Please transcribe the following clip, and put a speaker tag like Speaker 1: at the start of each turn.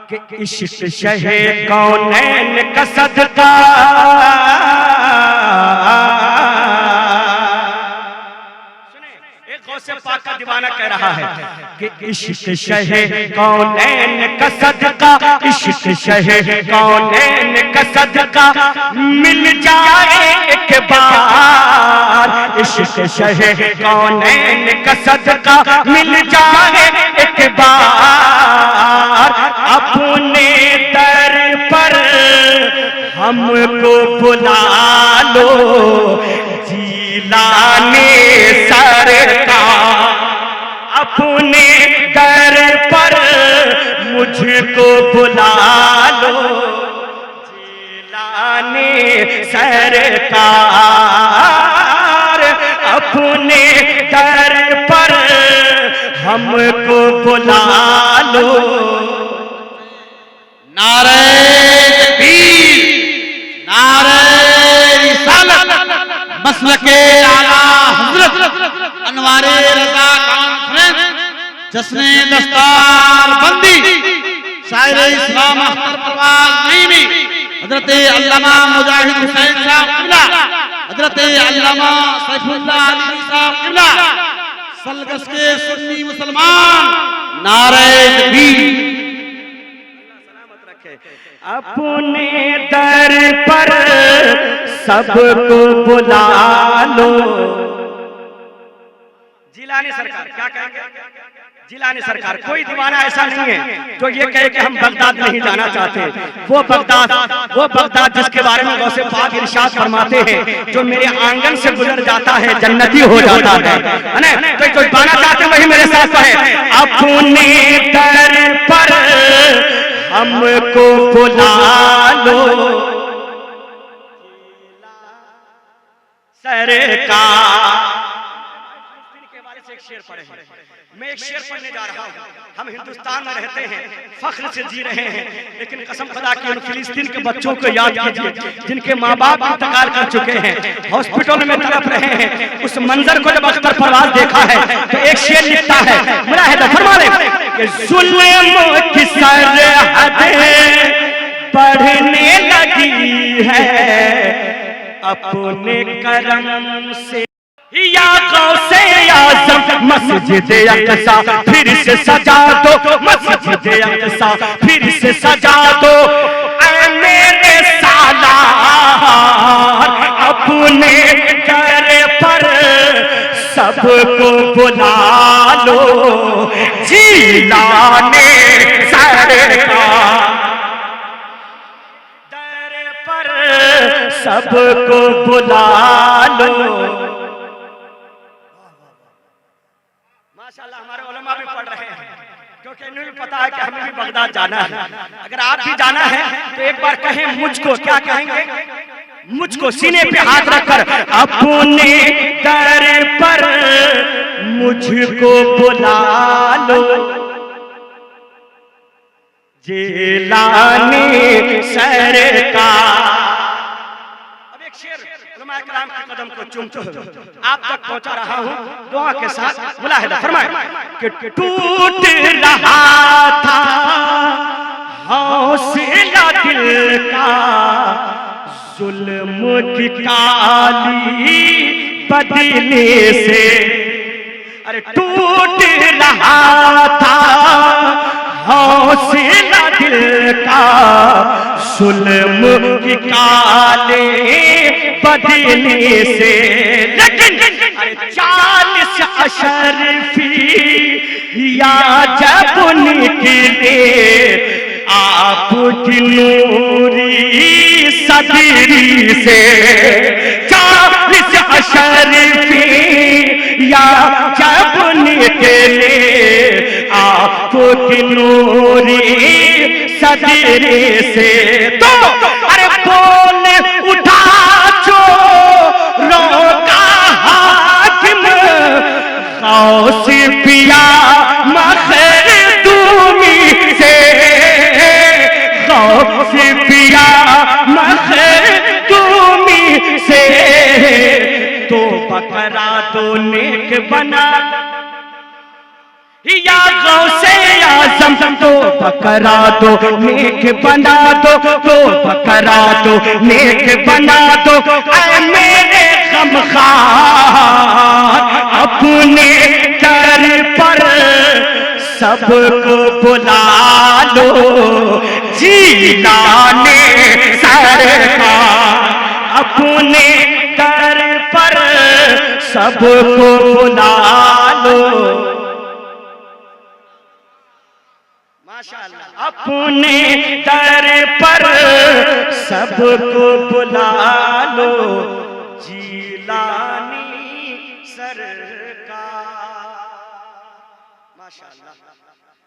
Speaker 1: कि इश्क शहे कौनैन का सदका, से पाक का दीवाना कह रहा है कि इश्क शहे कौनैन का सदका, इश्क शहे कौनैन का सदका मिल जाए एक बार, इश्क शहे कौनैन का सदका मिल जाए एक बार, अपने दर पर हमको बुला लो जिलाने सरकार, अपने दर पर मुझको बुला लो जिलाने सरकार, अपने दर पर हमको बुला लो।
Speaker 2: नारे तकबीर, नारे रिसालत, मसलके आला हज़रत अनवारे रज़ा कॉन्फ्रेंस, जश्ने दस्तार बंदी, शायर इस्लाम अख्तर परवाज़ नईमी, हज़रत अल्लामा मुजाहिद हुसैन साहब क़िबला, हज़रत अल्लामा सैफुल्लाह अली साहब क़िबला, सलगस के सुन्नी मुसलमान, नारे तकबीर।
Speaker 1: अपने दर पर सबको बुला लो। जिलानी सरकार क्या कहेंगे? जिलानी सरकार, कोई दीवाना ऐसा नहीं है जो ये कहे कि हम बगदाद नहीं जाना चाहते। वो बगदाद जिसके बारे में गौसे पाक इरशाद फरमाते हैं, जो मेरे आंगन से गुजर जाता है जन्नती हो जाता है ना। तो जो जाना चाहते हैं वही मेरे साथ है। अपने दर पर हमको बुला लो सरकार। एक शेर पढ़े हैं, मैं एक शेर पढ़ने जा रहा हूँ। हम हिंदुस्तान में रहते हैं, फख्र से जी रहे हैं, लेकिन कसम खुदा की उन फिलिस्तीन के बच्चों को याद कीजिए जिनके माँ बाप इंतकाल कर चुके हैं, हॉस्पिटल में तड़प रहे हैं। उस मंजर को जब अख्तर परवाज़ देखा है तो एक शेर लिखता है, मुलाहिदा फरमा ले कि जुल्म की सरहदें बढ़ने लगी है, अपने करम से या गौसे आज़म मस्जिद अक़सा फिर से सजा दो, मस्जिद अक़सा फिर से सजा दो, ऐ मेरे सालार अपने दर पर सबको बुला लो जिलाने सरकार, दर पर सबको बुला लो। माशाअल्लाह हमारे उलमा भी पढ़ रहे हैं, क्योंकि इन्हें भी पता है कि हमें भी बगदाद जाना है। अगर आप भी जाना है तो एक बार कहें मुझको, क्या कहेंगे? मुझको सीने पे हाथ रखकर अपने दर पर मुझको बुला लो जिलाने सरकार। अब एक शेर उलमा कराम के कदम को चूमते हुए आप तक पहुंचा रहा हूं दुआ के साथ। मुलाहिदा फरमाए कि टूट रहा था हौसला दिल का, जुल्म की काली बदले से, अरे टूट रहा था हौसला दिल का, जुल्म की काले बदले से, लेकिन 40 अशरफी या जब निकले आपकी नूरी सदरी से, 40 अशरफी या जब निकले आपकी नूरी सदरी से, तो अरे बोल उठा जो रोका हाकिम गौस पिया मखदूमी से, गौस पिया मखदूमी से, तो बकरा तो नेक बना या गौसे आजम तो बकरा दो, नेक बना दो, तो बकरा दो, नेक बना दो। ऐ मेरे गमखार अपने दर पर सबको बुला लो, जीलाने सरकार अपने दर पर सबको बुला लो। माशाअल्लाह, अपने दर पर सबको बुला लो, जीलानी सरकार। माशाअल्लाह।